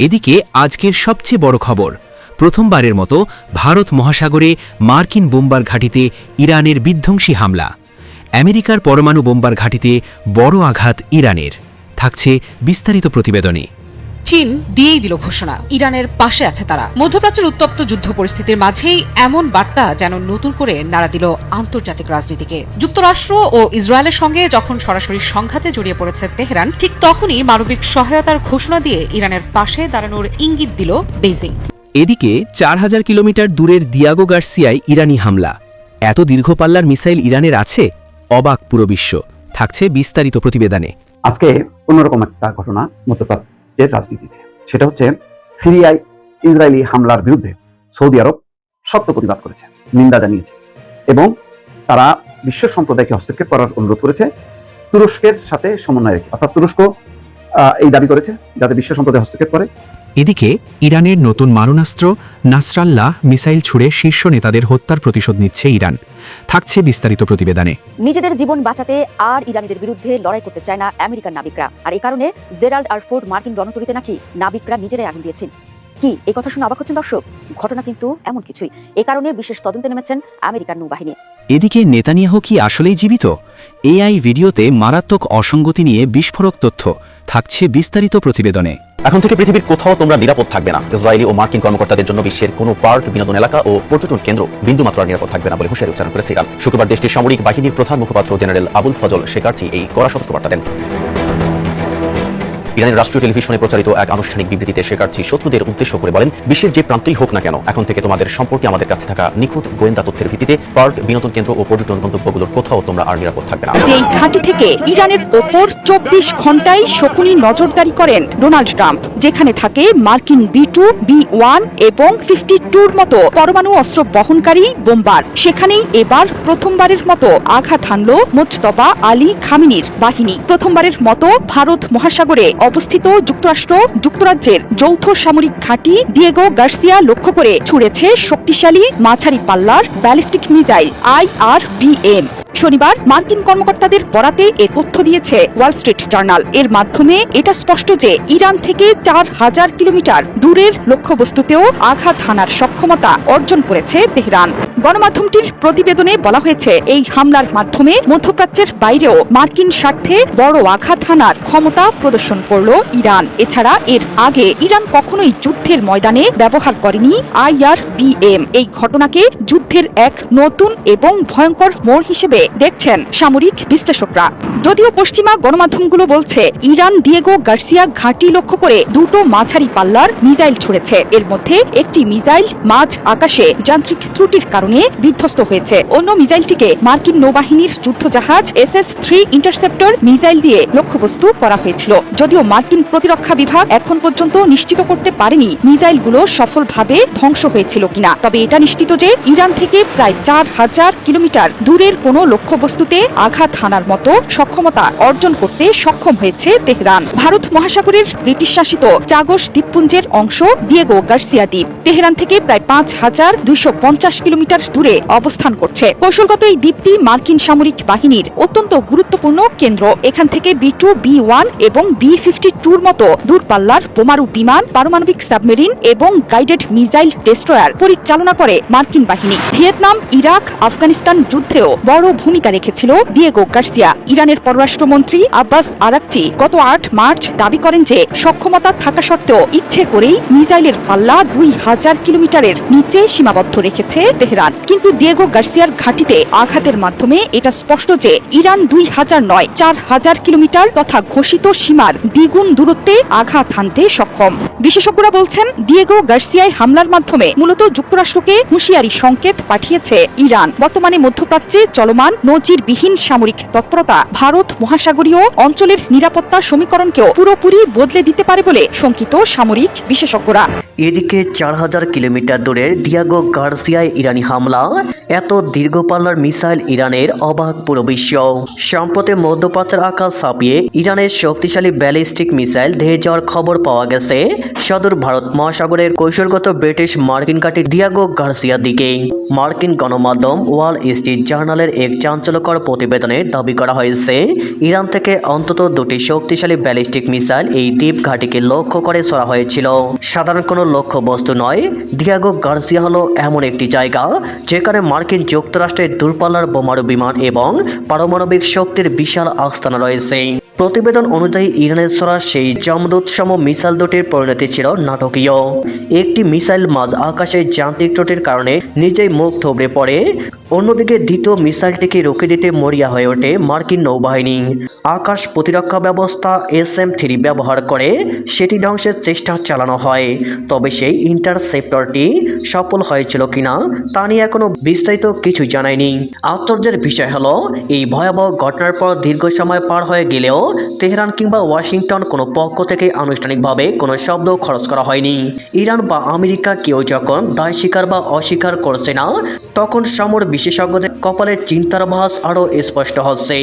এদিকে আজকের সবচেয়ে বড় খবর, প্রথমবারের মতো ভারত মহাসাগরে মার্কিন বোম্বার ঘাঁটিতে ইরানের বিধ্বংসী হামলা। আমেরিকার পরমাণু বোম্বার ঘাঁটিতে বড় আঘাত ইরানের। থাকছে বিস্তারিত প্রতিবেদনে। চীন দিয়েই দিল ঘোষণা, ইরানের পাশে আছে তারা। মধ্যপ্রাচ্যের উত্তপ্ত যুদ্ধ পরিস্থিতির মাঝেই এমন বার্তা যেন নতুন করে নাড়া দিল আন্তর্জাতিক রাজনীতিকে। যুক্তরাষ্ট্র ও ইসরায়েলের সঙ্গে যখন সরাসরি সংঘাতে জড়িয়ে পড়েছে তেহরান, ঠিক তখনই মানবিক সহায়তার ঘোষণা দিয়ে ইরানের পাশে দাঁড়ানোর ইঙ্গিত দিল বেইজিং। এদিকে ৪,০০০ কিলোমিটার দূরের দিয়াগো গার্সিয়ায় ইরানি হামলা। এত দীর্ঘ পাল্লার মিসাইল ইরানের আছে? অবাক পুরো বিশ্ব। থাকছে বিস্তারিত প্রতিবেদনে। আজকে অন্যরকম একটা ঘটনা মধ্যপ্রাচ্যের রাজনীতিতে, সেটা হচ্ছে সিরিয়ায় ইসরায়েলি হামলার বিরুদ্ধে সৌদি আরব শক্ত প্রতিবাদ করেছে, নিন্দা জানিয়েছে এবং তারা বিশ্ব সম্প্রদায়কে হস্তক্ষেপ করার অনুরোধ করেছে তুরস্কের সাথে সমন্বয় রেখে। অর্থাৎ তুরস্ক এই দাবি করেছে যাতে বিশ্ব সম্প্রদায় হস্তক্ষেপ করে। এদিকে ইরানের নতুন মারণাস্ত্র নাসরাল্লাহ মিসাইল ছুড়ে শীর্ষ নেতাদের হত্যার প্রতিশোধ নিচ্ছে ইরান। থাকছে বিস্তারিত প্রতিবেদনে। নিজেদের জীবন বাঁচাতে আর ইরানিদের বিরুদ্ধে লড়াই করতে চায় না আমেরিকান নাবিকরা, আর এই কারণে জেরাল্ড আর ফোর্ড মার্কিন রণতরীতে নাকি নাবিকরা নিজেরাই আগুন দিয়েছেন। কি এই কথা শুনে অবাক হচ্ছেন দর্শক? ঘটনা কিন্তু এমন কিছুই। এ কারণে বিশেষ তদন্তে নেমেছেন আমেরিকান নৌবাহিনী। এদিকে নেতানিয়াহু কি আসলেই জীবিত? এআই ভিডিওতে মারাত্মক অসঙ্গতি নিয়ে বিস্ফোরক তথ্য। থাকছে বিস্তারিত প্রতিবেদনে। এখন থেকে পৃথিবীর কোথাও তোমরা নিরাপদ থাকবে না। ইসরায়েলি ও মার্কিন কর্মকর্তাদের জন্য বিশ্বের কোনো পার্ক, বিনোদন এলাকা ও পর্যটন কেন্দ্র বিন্দুমাত্র নিরাপদ থাকবে না বলে হুঁশিয়ারি উচ্চারণ করেছে ইরান। শুক্রবার দেশটির সামরিক বাহিনীর প্রধান মুখপাত্র জেনারেল আবুল ফজল শেকারচি এই কড়া সতর্কবার্তা দেন। ইরানের রাষ্ট্রীয় টেলিভিশনে প্রচারিত এক আনুষ্ঠানিক বিবৃতিতে শেকারচি শত্রুদের উদ্দেশ্য করে বলেন, বিশ্বের যে প্রান্তেই হোক না কেন, এখন থেকে তোমাদের সম্পর্কে আমাদের কাছে থাকা নিখুঁত গোয়েন্দা তথ্যের ভিত্তিতে পার্ক, বিনোদন কেন্দ্র ও পর্যটন গন্তব্যগুলোর কোথাও তোমরা আর নিরাপদ থাকবে না। এই ঘাঁটি থেকে ইরানের ওপর ২৪ ঘন্টায় শকুনি নজরদারি করেন ডোনাল্ড ট্রাম্প, যেখানে থাকে মার্কিন B2, B1 এবং 52-র মতো পরমাণু অস্ত্র বহনকারী বোম্বার। সেখানেই এবার প্রথমবারের মতো আঘাত হানল মোজতবা আলী খামেনির বাহিনী। প্রথমবারের মতো ভারত মহাসাগরে অবস্থিত যুক্তরাজ্যের যৌথ সামরিক ঘাঁটি দিয়েগো গার্সিয়া লক্ষ্য করে ছুড়েছে শক্তিশালী মাঝারি পাল্লার ব্যালিস্টিক মিসাইল IRBM। শনিবার মার্কিন কর্মকর্তাদের বরাতে এ তথ্য দিয়েছে ওয়াল স্ট্রিট জার্নাল। এর মাধ্যমে এটা স্পষ্ট যে ইরান থেকে ৪,০০০ কিলোমিটার দূরের লক্ষ্যবস্তুতেও আঘাত হানার সক্ষমতা অর্জন করেছে তেহরান। গণমাধ্যমটির প্রতিবেদনে বলা হয়েছে, এই হামলার মাধ্যমে মধ্যপ্রাচ্যের বাইরেও মার্কিন স্বার্থে বড় আঘাত হানার ক্ষমতা প্রদর্শন করল ইরান। এছাড়া এর আগে ইরান কখনোই যুদ্ধের ময়দানে ব্যবহার করেনি IRBM। এই ঘটনাকে যুদ্ধের এক নতুন এবং ভয়ঙ্কর মোড় হিসেবে দেখছেন সামরিক বিশ্লেষকরা। যদিও পশ্চিমা গণমাধ্যমগুলো বলছে ইরান দিয়েগো গার্সিয়া ঘাঁটি লক্ষ্য করে দুটো মাঝারি পাল্লার মিসাইল ছুড়েছে। এর মধ্যে একটি মিসাইল মাঝ আকাশে যান্ত্রিক ত্রুটির কারণে বিধ্বস্ত হয়েছে। অন্য মিসাইলটিকে মার্কিন নৌবাহিনীর যুদ্ধজাহাজ SS-3 ইন্টারসেপ্টর মিসাইল দিয়ে লক্ষ্যবস্তু করা হয়েছিল। যদিও মার্কিন প্রতিরক্ষা বিভাগ এখন পর্যন্ত নিশ্চিত করতে পারেনি মিসাইলগুলো সফলভাবে ধ্বংস হয়েছিল কিনা। তবে এটা নিশ্চিত যে ইরান থেকে প্রায় ৪,০০০ কিলোমিটার দূরের কোনো লক্ষ্যবস্তুতে আঘাত হানার মতো সক্ষমতা অর্জন করতে সক্ষম হয়েছে তেহরান। ভারত মহাসাগরের ব্রিটিশ শাসিত চাগস দ্বীপপুঞ্জের অংশ দিয়েগো গার্সিয়া দ্বীপ তেহরান থেকে প্রায় ৫,২৫০ কিলোমিটার দূরে অবস্থান করছে। কৌশলগত এই দ্বীপটি মার্কিন সামরিক বাহিনীর অত্যন্ত গুরুত্বপূর্ণ কেন্দ্র। এখান থেকে B2, B1 এবং B52-র মতো দূরপাল্লার বোমারু বিমান, পারমাণবিক সাবমেরিন এবং গাইডেড মিসাইল ডেস্ট্রয়ার পরিচালনা করে মার্কিন বাহিনী। ভিয়েতনাম, ইরাক, আফগানিস্তান যুদ্ধেও বড় ভূমিকা রেখেছিল দিয়েগো গার্সিয়া। ইরানের পররাষ্ট্রমন্ত্রী আব্বাস আরাকচি গত ৮ মার্চ দাবি করেন যে সক্ষমতা থাকা সত্ত্বেও ইচ্ছে করেই মিসাইলের পাল্লা ২,০০০ কিলোমিটারের নিচে সীমাবদ্ধ রেখেছে তেহরান। কিন্তু দিয়েগো গার্সিয়ার ঘাঁটিতে আঘাতের মাধ্যমে এটা স্পষ্ট যে ইরান ২,০০০ নয় ৪,০০০ কিলোমিটার তথা ঘোষিত সীমার দ্বিগুণ দূরত্বে আঘাত হানতে সক্ষম। বিশেষজ্ঞরা বলছেন, দিয়েগো গার্সিয়ায় হামলার মাধ্যমে মূলত যুক্তরাষ্ট্রকে হুঁশিয়ারি সংকেত পাঠিয়েছে ইরান। বর্তমানে মধ্যপ্রাচ্যে চলমান নজিরবিহীন সামরিক তৎপরতা ভারত মহাসাগরীয় অঞ্চলের নিরাপত্তা সমীকরণকেও পুরোপুরি বদলে দিতে পারে বলে শঙ্কিত সামরিক বিশেষজ্ঞরা। এদিকে 4000 কিলোমিটার দূরের দিয়াগো গার্সিয়ায় ইরানি হামলা, এত দীর্ঘ পাল্লার মিসাইল ইরানের, অবাক পুরো বিশ্ব। সম্প্রতি মধ্যপ্রাচ্যের আকাশ ছাপিয়ে ইরানের শক্তিশালী ব্যালিস্টিক মিসাইল ধেয়ে যাওয়ার খবর পাওয়া গেছে সদূর ভারত মহাসাগরের কৌশলগত ব্রিটিশ মার্কিন ঘাঁটি দিয়াগো গার্সিয়ার দিকে। মার্কিন গণমাধ্যম ওয়াল স্ট্রিট জার্নালের এক চাঞ্চল্যকর প্রতিবেদনে দাবি করা হয়েছে ইরান থেকে অন্তত 2টি শক্তিশালী ব্যালিস্টিক মিসাইল এই দ্বীপ ঘাঁটিকে লক্ষ্য করে ছোড়া হয়েছিল। সাধারণ কোনো লক্ষ্যবস্তু নয়, দিয়াগো গার্সিয়া হলো এমন একটি জায়গা যেখানে মার্কিন যুক্তরাষ্ট্রের দূরপাল্লার বোমারু বিমান এবং পারমাণবিক শক্তির বিশাল আস্তানা রয়েছে। প্রতিবেদন অনুযায়ী ইরানের ছোড়া সেই যমদূতসম মিসাইল দুটির পরিণতি ছিল নাটকীয়। একটি মিসাইল মাঝ আকাশে যান্ত্রিক ত্রুটির কারণে নিজেই মুখ থুবড়ে পড়ে, অন্যদিকে দ্বিতীয় মিসাইলটিকে রুখে দিতে মরিয়া হয়ে ওঠে মার্কিন নৌবাহিনী। আকাশ প্রতিরক্ষা ব্যবস্থা SM-3 ব্যবহার করে সেটি ধ্বংসের চেষ্টা চালানো হয়, তবে সেই ইন্টারসেপ্টরটি সফল হয়েছিল কিনা তা নিয়ে এখনো বিস্তারিত কিছু জানায়নি। আশ্চর্যের বিষয় হলো এই ভয়াবহ ঘটনার পর দীর্ঘ সময় পার হয়ে গেলেও তেহরান কিংবা ওয়াশিংটন কোনো পক্ষ থেকে আনুষ্ঠানিকভাবে কোনো শব্দ খরচ করা হয়নি। ইরান বা আমেরিকা কেউ যখন দায় স্বীকার বা অস্বীকার করছে না, তখন সমর বিশেষজ্ঞদের কপালে চিন্তার ভাস আরও স্পষ্ট হচ্ছে।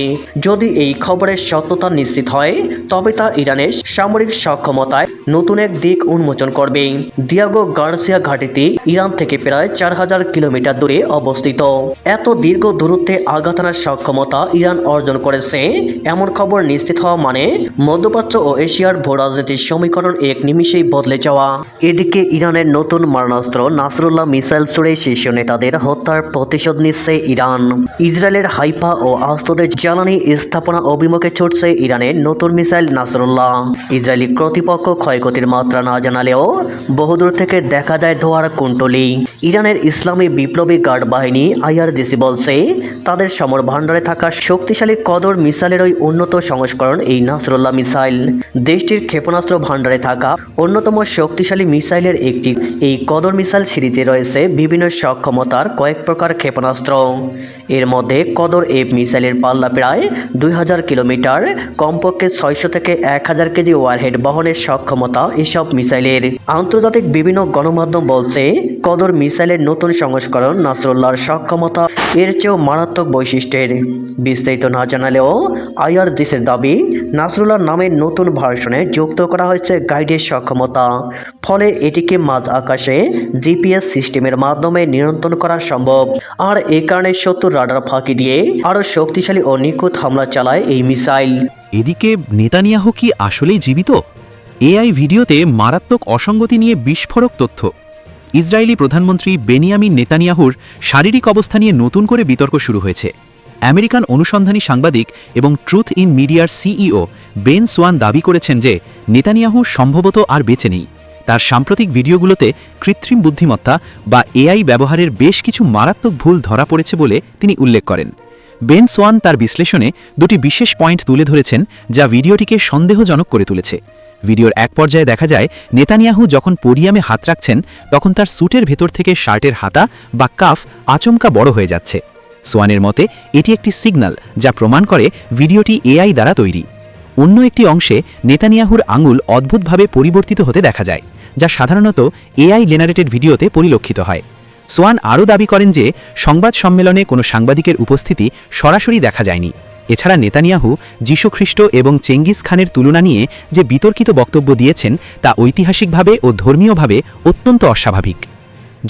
যদি এই খবরের সত্যতা নিশ্চিত হয়, তবে তা ইরানের সামরিক সক্ষমতায় নতুন এক দিক উন্মোচন করবে। দিয়াগো গার্সিয়া ঘাঁটিটি ইরান থেকে প্রায় 4000 কিলোমিটার দূরে অবস্থিত। এত দীর্ঘ দূরত্বে আঘাত আনার সক্ষমতা ইরান অর্জন করেছে এমন খবর নিশ্চিত হওয়া মানে মধ্যপ্রাচ্য ও এশিয়ার ভূ রাজনীতির সমীকরণ এক নিমিষেই বদলে যাওয়া। এদিকে ইরানের নতুন মারণাস্ত্র নাসরুল্লাহ মিসাইল ছুড়ে শীর্ষ নেতাদের হত্যার প্রতিশোধ নিচ্ছে ইরান। ইসরায়েলের হাইফা ও আস্তদের জ্বালানি স্থাপনা অভিমুখে ছুটছে ইরানের নতুন মিসাইল নাসরুল্লাহ। ইসরায়েলি কর্তৃপক্ষ ক্ষয়ক্ষতির মাত্রা না জানালেও বহুদূর থেকে দেখা যায় ধোঁয়ার কুণ্ডলী। ইরানের ইসলামী বিপ্লবী গার্ড বাহিনী IRGC বলছে তাদের সমর ভাণ্ডারে থাকা শক্তিশালী কদর মিসাইলের ওই উন্নত সংস্করণ এই নাসরুল্লাহ মিসাইল। দেশটির ক্ষেপণাস্ত্র ভাণ্ডারে থাকা অন্যতম শক্তিশালী মিসাইলের একটি। এই কদর মিসাইল সিরিজে রয়েছে বিভিন্ন সক্ষমতার কয়েক প্রকার ক্ষেপণাস্ত্র। এর মধ্যে কদর F মিসাইলের পাল্লা প্রায় 2000 কিলোমিটার, কমপক্ষে 600 থেকে 1000 কেজি ওয়ারহেড বহনের সক্ষমতা এসব মিসাইলের। আন্তর্জাতিক বিভিন্ন গণমাধ্যম বলছে কদর মিসাইলের নতুন সংস্করণ নাসরুল্লাহর সক্ষমতা এর চেয়েও মারাত্মক বৈশিষ্ট্যের। বিস্তারিত না জানালেও IRGCর দাবি নাসরুল্লাহ নামের নতুন ভার্সনে যুক্ত করা হয়েছে গাইডের সক্ষমতা, ফলে এটিকে মাঝ আকাশে GPS সিস্টেমের মাধ্যমে নিয়ন্ত্রণ করা সম্ভব। আর এই কারণে শত্রুর রাডার ফাঁকি দিয়ে আরও শক্তিশালী ও নিখুঁত হামলা চালায় এই মিসাইল। এদিকে নেতানিয়াহু কি আসলেই জীবিত? AI ভিডিওতে মারাত্মক অসঙ্গতি নিয়ে বিস্ফোরক তথ্য। ইসরায়েলি প্রধানমন্ত্রী বেনিয়ামিন নেতানিয়াহুর শারীরিক অবস্থা নিয়ে নতুন করে বিতর্ক শুরু হয়েছে। আমেরিকান অনুসন্ধানী সাংবাদিক এবং ট্রুথ ইন মিডিয়ার CEO বেন সোয়ান দাবি করেছেন যে নেতানিয়াহু সম্ভবত আর বেঁচে নেই। তার সাম্প্রতিক ভিডিওগুলোতে কৃত্রিম বুদ্ধিমত্তা বা AI ব্যবহারের বেশ কিছু মারাত্মক ভুল ধরা পড়েছে বলে তিনি উল্লেখ করেন। বেন সোয়ান তার বিশ্লেষণে দুটি বিশেষ পয়েন্ট তুলে ধরেছেন যা ভিডিওটিকে সন্দেহজনক করে তুলেছে। ভিডিওর এক পর্যায়ে দেখা যায় নেতানিয়াহু যখন পোডিয়ামে হাত রাখছেন তখন তার স্যুটের ভেতর থেকে শার্টের হাতা বা কাফ আচমকা বড় হয়ে যাচ্ছে। সোয়ানের মতে এটি একটি সিগন্যাল যা প্রমাণ করে ভিডিওটি AI দ্বারা তৈরি। অন্য একটি অংশে নেতানিয়াহুর আঙুল অদ্ভুতভাবে পরিবর্তিত হতে দেখা যায়, যা সাধারণত AI জেনারেটেড ভিডিওতে পরিলক্ষিত হয়। সোয়ান আরও দাবি করেন যে সংবাদ সম্মেলনে কোনো সাংবাদিকের উপস্থিতি সরাসরি দেখা যায়নি। এছাড়া নেতানিয়াহু যীশুখ্রিস্ট এবং চেঙ্গিস খানের তুলনা নিয়ে যে বিতর্কিত বক্তব্য দিয়েছেন তা ঐতিহাসিকভাবে ও ধর্মীয়ভাবে অত্যন্ত অস্বাভাবিক।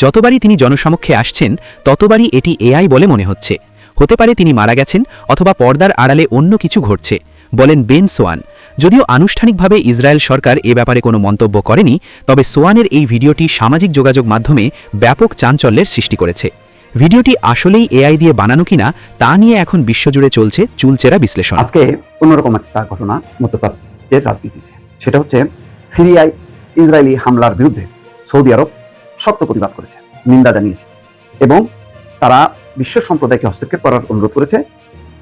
যতবারই তিনি জনসমক্ষে আসছেন ততবারই এটি AI বলে মনে হচ্ছে। হতে পারে তিনি মারা গেছেন অথবা পর্দার আড়ালে অন্য কিছু ঘটছে, বলেন বেন সোয়ান। যদিও আনুষ্ঠানিকভাবে ইসরায়েল সরকার এ ব্যাপারে কোনো মন্তব্য করেনি, তবে সোয়ানের এই ভিডিওটি সামাজিক যোগাযোগ মাধ্যমে ব্যাপক চাঞ্চল্যের সৃষ্টি করেছে। ভিডিওটি আসলেই AI দিয়ে বানানো কিনা তা নিয়ে এখন বিশ্বজুড়ে চলছে চুলচেরা বিশ্লেষণ। আজকে অন্যরকম একটা ঘটনা মধ্যপ্রাচ্যের রাজনীতিতে, সেটা হচ্ছে সিরিয়ায় ইসরায়েলি হামলার বিরুদ্ধে সৌদি আরব শক্ত প্রতিবাদ করেছে, নিন্দা জানিয়েছে এবং তারা বিশ্ব সম্প্রদায়কে হস্তক্ষেপ করার অনুরোধ করেছে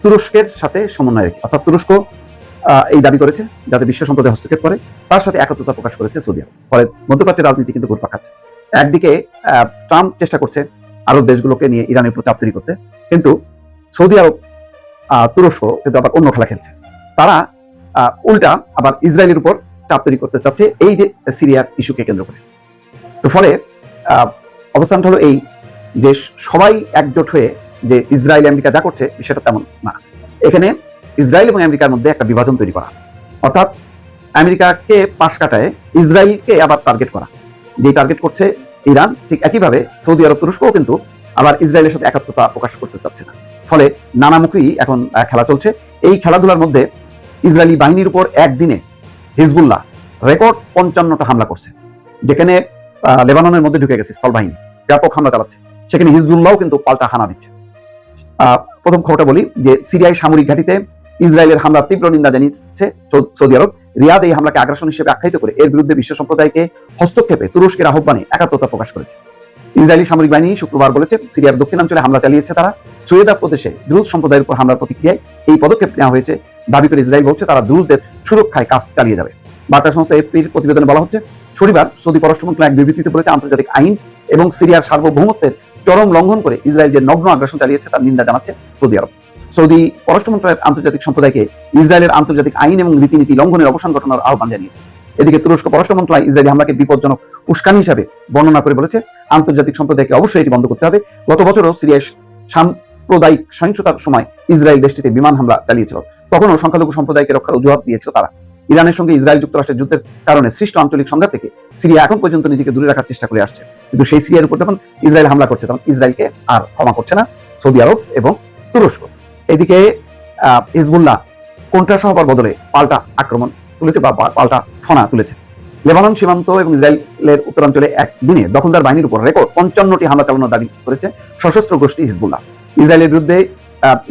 তুরস্কের সাথে সমন্বয় রেখে। অর্থাৎ তুরস্ক এই দাবি করেছে যাতে বিশ্ব সম্প্রদায় হস্তক্ষেপ করে, তার সাথে একত্রতা প্রকাশ করেছে সৌদি আরব। ফলে মধ্যপ্রাচ্যের রাজনীতি কিন্তু ঘুরপাক খাচ্ছে। একদিকে ট্রাম্প চেষ্টা করছে আরব দেশগুলোকে নিয়ে ইরানের উপর চাপ তৈরি করতে, কিন্তু সৌদি আরব তুরস্ক কিন্তু আবার অন্য খেলা খেলছে। তারা উল্টা আবার ইসরায়েলের উপর চাপ তৈরি করতে চাচ্ছে এই যে সিরিয়ার ইস্যুকে কেন্দ্র করে। তো ফলে অবস্থানটা হলো এই যে সবাই একজোট হয়ে যে ইসরায়েল আমেরিকা যা করছে সেটা তেমন না। এখানে ইসরায়েল এবং আমেরিকার মধ্যে একটা বিভাজন তৈরি করা, অর্থাৎ আমেরিকাকে পাশ কাটায় ইসরায়েলকে আবার টার্গেট করা। যে টার্গেট করছে ইরান, ঠিক একইভাবে সৌদি আরব তুরস্কও কিন্তু আবার ইসরায়েলের সাথে একাত্মতা প্রকাশ করতে চাচ্ছে না। ফলে নানামুখী এখন খেলা চলছে। এই খেলাধুলার মধ্যে ইসরায়েলি বাহিনীর উপর একদিনে হিজবুল্লাহ রেকর্ড 55টা হামলা করছে, যেখানে লেবাননের মধ্যে ঢুকে গেছে স্থল বাহিনী, ব্যাপক হামলা চালাচ্ছে। সেখানে হিজবুল্লাহও কিন্তু পাল্টা হানা দিচ্ছে। প্রথম খবরটা বলি যে সিরিয়ায় সামরিক ঘাঁটিতে ইসরায়েলের হামলার তীব্র নিন্দা জানিয়েছে সৌদি আরব। রিয়াদ এই হামলাকে আগ্রাসন হিসেবে আখ্যায়িত করে এর বিরুদ্ধে বিশ্ব সম্প্রদায়কে হস্তক্ষেপে তুরস্কের আহ্বানে একাত্মতা প্রকাশ করেছে। ইসরায়েলি সামরিক বাহিনী শুক্রবার বলেছে, সিরিয়ার দক্ষিণাঞ্চলে হামলা চালিয়েছে তারা। সুয়েদা প্রদেশে দ্রুজ সম্প্রদায়ের উপর হামলার প্রতিক্রিয়ায় এই পদক্ষেপ নেওয়া হয়েছে দাবি করে ইসরায়েল বলছে তারা দ্রুজদের সুরক্ষায় কাজ চালিয়ে যাবে। বার্তা সংস্থা এফপির প্রতিবেদনে বলা হচ্ছে, শনিবার সৌদি পররাষ্ট্র মন্ত্রণালয় এক বিবৃতিতে বলেছে, আন্তর্জাতিক আইন এবং সিরিয়ার সার্বভৌমত্বের চরম লঙ্ঘন করে ইসরায়েল যে নগ্ন আগ্রাসন চালিয়েছে তার নিন্দা জানাচ্ছে সৌদি আরব। সৌদি পররাষ্ট্র মন্ত্রণালয়ের আন্তর্জাতিক সম্প্রদায়কে ইসরায়েলের আন্তর্জাতিক আইন এবং রীতিনীতি লঙ্ঘনের অবসান ঘটানোর আহ্বান জানিয়েছে। এদিকে তুরস্ক পররাষ্ট্র মন্ত্রণালয় ইসরায়েলি হামলাকে বিপজ্জনক উস্কানি হিসাবে বর্ণনা করে বলেছে, আন্তর্জাতিক সম্প্রদায়কে অবশ্যই এটি বন্ধ করতে হবে। গত বছরও সিরিয়ায় সাম্প্রদায়িক সহিংসতার সময় ইসরায়েল দেশটিতে বিমান হামলা চালিয়েছিল, তখনও সংখ্যালঘু সম্প্রদায়কে রক্ষার অজুহাত দিয়েছিল তারা। ইরানের সঙ্গে ইসরায়েল যুক্তরাষ্ট্রের যুদ্ধের কারণে সৃষ্ট আঞ্চলিক সংঘাত থেকে সিরিয়া এখন পর্যন্ত নিজেকে দূরে রাখার চেষ্টা করে আসছে, কিন্তু সেই সিরিয়ার উপর যখন ইসরায়েল হামলা করছে তখন ইসরায়েলকে আর ক্ষমা করছে না সৌদি আরব এবং তুরস্ক। এদিকে হিজবুল্লাহ কোণঠাসা বদলে পাল্টা আক্রমণ তুলেছে বা পাল্টা ফনা তুলেছে। লেবানন সীমান্ত এবং ইসরায়েলের উত্তরাঞ্চলে একদিনে দখলদার বাহিনীর উপর রেকর্ড 55টি হামলা চালানোর দাবি করেছে সশস্ত্র গোষ্ঠী হিজবুল্লাহ। ইসরায়েলের বিরুদ্ধে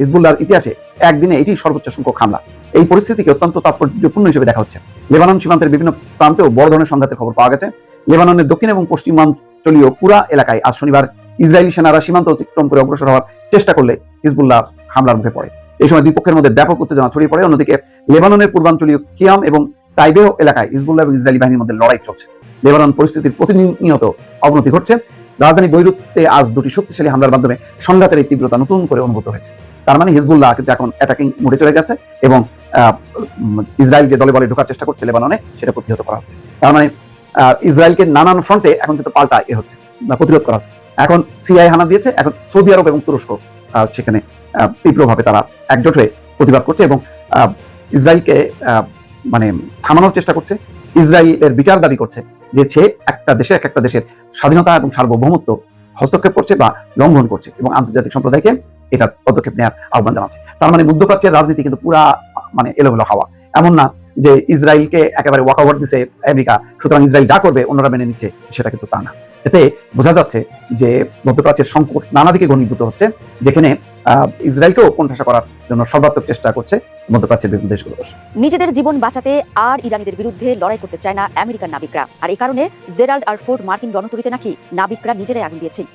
হিজবুল্লাহর ইতিহাসে একদিনে এটি সর্বোচ্চ সংখ্যক হামলা। এই পরিস্থিতিকে অত্যন্ত তাৎপর্যপূর্ণ হিসেবে দেখা হচ্ছে। লেবানন সীমান্তের বিভিন্ন প্রান্তেও বড় ধরনের সংঘাতের খবর পাওয়া গেছে। লেবাননের দক্ষিণ এবং পশ্চিমাঞ্চলীয় পুরা এলাকায় আজ শনিবার ইসরায়েলি সেনারা সীমান্ত অতিক্রম করে অগ্রসর হওয়ার চেষ্টা করলে হিজবুল্লাহ হামলার মুখে পড়ে। এই সময় দুই পক্ষের মধ্যে ব্যাপক উত্তেজনা ছড়িয়ে পড়ে। অন্যদিকে লেবাননের পূর্বাঞ্চলীয় কিয়াম এবং তাইবেহ এলাকায় হিজবুল্লাহ এবং ইসরায়েলি বাহিনীর মধ্যে লড়াই চলছে। লেবানন পরিস্থিতির প্রতিনিয়ত অবনতি ঘটছে। রাজধানী বৈরুতে আজ দুটি শক্তিশালী হামলার মাধ্যমে সংঘাতের এই তীব্রতা নতুন করে অনুভূত হয়েছে। তার মানে হিজবুল্লাহ কিন্তু এখন অ্যাটাকিং মোডে চলে যাচ্ছে এবং ইসরায়েল যে দলে বলে ঢোকার চেষ্টা করছে লেবাননে সেটা প্রতিহত করা হচ্ছে। তার মানে ইসরায়েলকে নানান ফ্রন্টে এখন কিন্তু পাল্টা হচ্ছে, প্রতিরোধ করা হচ্ছে। এখন সিরিয়ায় হানা দিয়েছে, এখন সৌদি আরব এবং তুরস্ক সেখানে তীব্রভাবে তারা একজোট হয়ে প্রতিবাদ করছে এবং ইসরায়েলকে মানে থামানোর চেষ্টা করছে। ইসরায়েলের বিচার দাবি করছে যে সে একটা দেশের স্বাধীনতা এবং সার্বভৌমত্ব হস্তক্ষেপ করছে বা লঙ্ঘন করছে এবং আন্তর্জাতিক সম্প্রদায়কে এটা পদক্ষেপ নেওয়ার আহ্বান জানাচ্ছে। তার মানে মধ্যপ্রাচ্যের রাজনীতি কিন্তু পুরা মানে এলোমেলো হাওয়া। এমন না যে ইসরায়েলকে একেবারে ওয়াকওভার দিছে আমেরিকা, সুতরাং ইসরায়েল যা করবে অন্যরা মেনে নিচ্ছে, সেটা কিন্তু তা না। এতে বোঝা যাচ্ছে যে মধ্যপ্রাচ্যের সংকট নানা দিকে ঘনীভূত হচ্ছে, যেখানে ইসরায়েলকেও কোণঠাসা করার জন্য সর্বাত্মক চেষ্টা করছে মধ্যপ্রাচ্যের বিভিন্ন দেশগুলো। নিজেদের জীবন বাঁচাতে আর ইরানিদের বিরুদ্ধে লড়াই করতে চায় না আমেরিকান নাবিকরা, আর এই কারণে জেরাল্ড আর ফোর্ড মার্কিন রণতরীতে নাকি নাবিকরা নিজেরাই আগুন দিয়েছেন।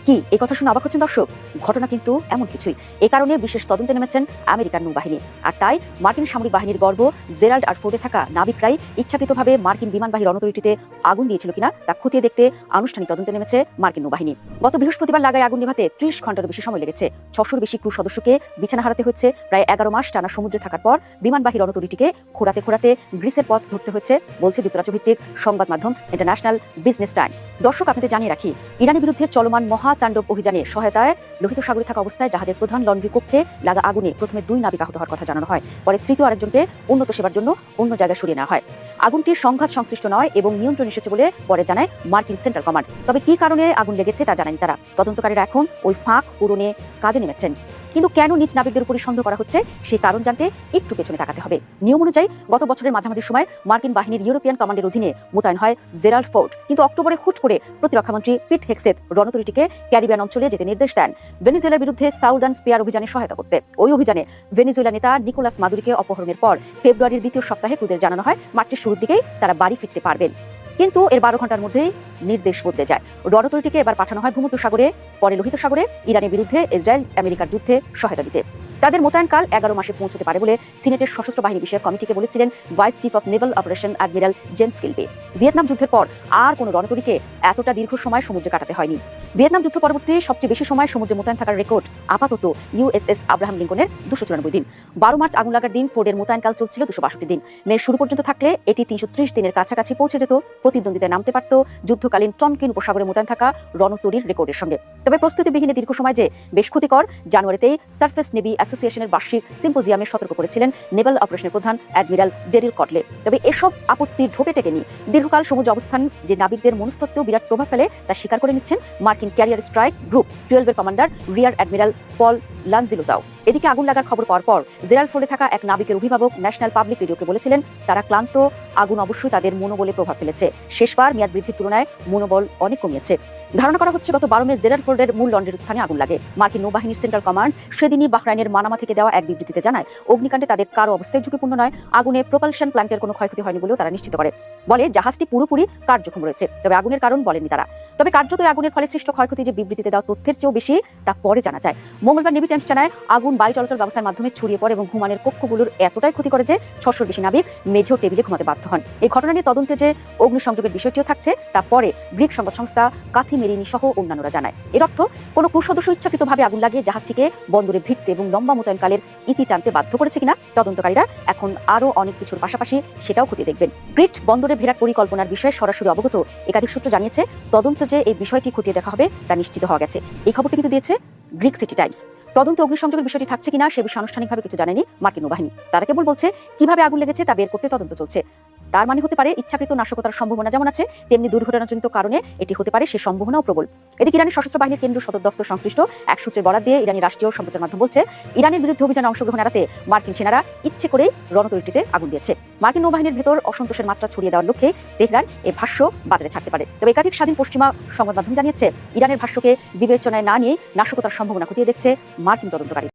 কি এই কথা শুনে অবাক হচ্ছেন দর্শক? ঘটনা কিন্তু এমন কিছুই। এই কারণে বিশেষ তদন্তে নেমেছেন আমেরিকান নৌবাহিনী। আর তাই মার্কিন সামরিক বাহিনীর গর্ব জেরাল্ড আর ফোর্ডে থাকা নাবিকরাই ইচ্ছাকৃতভাবে মার্কিন বিমানবাহী রণতরীটিতে আগুন দিয়েছিল কিনা তা খতিয়ে দেখতে আনুষ্ঠানিক তদন্তে নেমেছে মার্কিন নৌবাহিনী। গত বৃহস্পতিবার লাগায় আগুন নেভাতে 30 ঘন্টারও বেশি সময় লেগেছে। 600-র বেশি ক্রু সদস্যকে বিছানা হারাতে হচ্ছে। প্রায় 11 মাস টানা সমুদ্রে থাকার পর বিমানবাহী রণতরীটিকে খোঁড়াতে গ্রিসের পথ ধরতে হচ্ছে বলছে যুক্তরাজ্য ভিত্তিক সংবাদ মাধ্যম ইন্টারন্যাশনাল বিজনেস টাইমস। দর্শক, আপনাদের জানিয়ে রাখি, ইরানের বিরুদ্ধে চলমান মহাতাণ্ডব অভিযানে সহায়তায় লোহিত সাগরে থাকা অবস্থায় জাহাজের প্রধান লন্ড্রি কক্ষে লাগা আগুনে প্রথমে 2 নাবিক আহত হওয়ার কথা জানানো হয়। পরে তৃতীয় আরেকজনকে উন্নত সেবার জন্য অন্য জায়গায় সরিয়ে নেওয়া হয়। আগুনটি সংঘাত সংশ্লিষ্ট নয় এবং নিয়ন্ত্রণ এসেছে বলে পরে জানায় মার্কিন সেন্ট্রাল কমান্ড। তবে কি কারণে আগুন লেগেছে তা জানায়নি তারা। তদন্তকারীরা এখন ওই ফাঁক পূরণে কাজে নেমেছেন। কিন্তু কেন নিজ নাবিকদের উপরই সন্দেহ করা হচ্ছে সেই কারণ জানতে একটু পেছনে তাকাতে হবে। নিয়ম অনুযায়ী গত বছরের মাঝামাঝি সময় মার্কিন বাহিনীর ইউরোপিয়ান কমান্ডের অধীনে মোতায়েন হয় জেরাল্ড ফোর্ড, কিন্তু অক্টোবরে হুট করে প্রতিরক্ষামন্ত্রী পিট হেক্সেথ রণতরীটিকে ক্যারিবিয়ান অঞ্চলে যেতে নির্দেশ দেন ভেনেজুয়েলার বিরুদ্ধে সাউদার্ন স্পিয়ার অভিযানে সহায়তা করতে। ওই অভিযানে ভেনেজুয়েলা নেতা নিকোলাস মাদুরিকে অপহরণের পর ফেব্রুয়ারির দ্বিতীয় সপ্তাহে ক্রুদের জানানো হয় মার্চের শুরুর দিকেই তারা বাড়ি ফিরতে পারবেন। কিন্তু এর 12 ঘন্টার মধ্যেই নির্দেশ বদলে যায়। রণতরীটিকে এবার পাঠানো হয় ভূমধ্যসাগরে, পরে লোহিত সাগরে ইরানের বিরুদ্ধে ইসরায়েল আমেরিকার যুদ্ধে সহায়তা দিতে। তাদের মোতায়েনকাল 11 মাসে পৌঁছতে পারে বলে সিনেটের সশস্ত্র বাহিনী বিষয়ক কমিটিকে বলেছিলেন vice chief of Naval operation admiral James Kilby. Vietnam যুদ্ধের পর আর কোনো রণতরীকে এতটা দীর্ঘ সময় সমুদ্রে কাটাতে হয়নি। ভিয়েতনাম যুদ্ধ পরবর্তী সবচেয়ে বেশি সময় সমুদ্রে মোতায়েন থাকার রেকর্ড আপাতত ইউএসএস আব্রাহাম লিঙ্কনের 294 দিন। 12 মার্চ আগুন লাগার দিন ফোর্ডের মোতায়েনকাল চলছিল 262 দিন। মের শুরু পর্যন্ত থাকলে এটি 330 দিনের কাছাকাছি পৌঁছে যেত, প্রতিদ্বন্দ্বিতায় নামতে পারত যুদ্ধকালীন টনকিন উপসাগরে মোতায়েন থাকা রণতরীর রেকর্ডের সঙ্গে। তবে প্রস্তুতিবিহীনে দীর্ঘ সময় যে বেশ ক্ষতিকর, জানুয়ারিতেই সার্ফেস নেভি অ্যাসোসিয়েশনের বার্ষিক সিম্পোজিয়ামে সতর্ক করেছিলেন নেভাল অপারেশনের প্রধান অ্যাডমিরাল ডেরিল কটলে। তবে এসব আপত্তির ঢোপে টেকেনি দীর্ঘকাল সমুদ্র অবস্থান যে নাবিকদের মনস্তত্ত্বেও বিরাট প্রভাব ফেলে তা স্বীকার করে নিচ্ছেন মার্কিন ক্যারিয়ার স্ট্রাইক গ্রুপ 12 এর কমান্ডার রিয়ার অ্যাডমিরাল পল লানজিলোতাও। এদিকে আগুন লাগার খবর পাওয়ার পর জেরাল্ড ফোর্ডে থাকা এক নাবিকের অভিভাবক ন্যাশনাল পাবলিক রেডিওকে বলেছিলেন তারা ক্লান্ত, আগুন অবশ্যই তাদের মনোবলে প্রভাব ফেলেছে, শেষবার মেয়াদ বৃদ্ধির তুলনায় মনোবল অনেক কমিয়েছে। ধারণা করা হচ্ছে গত 12 মে জেরাল্ড ফোর্ডের মূল লন্ড্রির স্থানে আগুন লাগে। মার্কিন নৌবাহিনীর সেন্ট্রাল কমান্ড সেদিনই বাহরাইনের মানামা থেকে দেওয়া এক বিবৃতিতে জানায় অগ্নিকাণ্ডে তাদের কারো অবস্থায় ঝুঁকিপূর্ণ নয়, আগুনে প্রপালশন প্ল্যান্টের কোনো ক্ষয়ক্ষতি হয়নি বলেও তারা নিশ্চিত করে। বলে জাহাজটি পুরোপুরি কার্যক্ষম রয়েছে, তবে আগুনের কারণ বলেননি তারা। তবে কার্যত আগুনের ফলে সৃষ্ট ক্ষয়ক্ষতি যে বিবৃতিতে দেওয়া তথ্যের চেয়েও বেশি তা পরে জানা যায়। মঙ্গলবার নেভি টাইমস জানায় আগুন বায়ু চলাচল ব্যবস্থার মাধ্যমে ছড়িয়ে পড়ে এবং ঘুমানোর কক্ষগুলোর এতটাই ক্ষতি করে যে 600-র বেশি নাবিক মেঝে ও টেবিলে ঘুমাতে বাধ্য হন। এই ঘটনা নিয়ে তদন্তে যে অগ্নিসংযোগের বিষয়টিও থাকছে তা পরে গ্রিক সংবাদ সংস্থা কাথি মেরিনি সহ অন্যান্যরা জানায়। এর অর্থ কোনো ক্রু সদস্য ইচ্ছাকৃতভাবে আগুন লাগিয়ে জাহাজটিকে বন্দরে ভিড়তে এবং লম্বা মোতায়েনকালের ইতি টানতে বাধ্য করেছে কিনা তদন্তকারীরা এখন আরও অনেক কিছুর পাশাপাশি সেটাও খতিয়ে দেখবেন। গ্রিট বন্দরে ভেড়ার পরিকল্পনার বিষয়ে সরাসরি অবগত একাধিক সূত্র জানিয়েছে তদন্ত যে এই বিষয়টি খতিয়ে দেখা হবে তা নিশ্চিত হওয়া গেছে। এই খবরটি কিন্তু দিয়েছে গ্রিক সিটি টাইমস। তদন্তে অগ্নিসংযোগের বিষয়টি থাকছে কিনা সে বিষয়ে আনুষ্ঠানিকভাবে কিছু জানেনি মার্কিন নৌবাহিনী। তারা কেবল বলছে কিভাবে আগুন লেগেছে তা বের করতে তদন্ত চলছে। তার মানে হতে পারে ইচ্ছাকৃত নাশকতার সম্ভাবনা যেমন আছে তেমনি দুর্ঘটনাজনিত কারণে এটি হতে পারে সে সম্ভাবনাও প্রবল। এদিকে ইরানের সশস্ত্র বাহিনীর কেন্দ্রীয় সদর দফতর সংশ্লিষ্ট এক সূত্রের বরাত দিয়ে ইরানি রাষ্ট্রীয় সম্প্রচার মাধ্যম বলছে ইরানের বিরুদ্ধে অভিযানে অংশগ্রহণ এড়াতে মার্কিন সেনারা ইচ্ছে করেই রণতরীটিতে আগুন দিয়েছে। মার্কিন নৌবাহিনীর ভেতর অসন্তোষের মাত্রা ছড়িয়ে দেওয়ার লক্ষ্যে তেহরান এ ভাষ্য বাজারে ছাড়তে পারে। তবে একাধিক স্বাধীন পশ্চিমা সংবাদ মাধ্যম জানিয়েছে ইরানের ভাষ্যকে বিবেচনায় না নিয়ে নাশকতার সম্ভাবনা খতিয়ে দেখছে মার্কিন তদন্তকারী।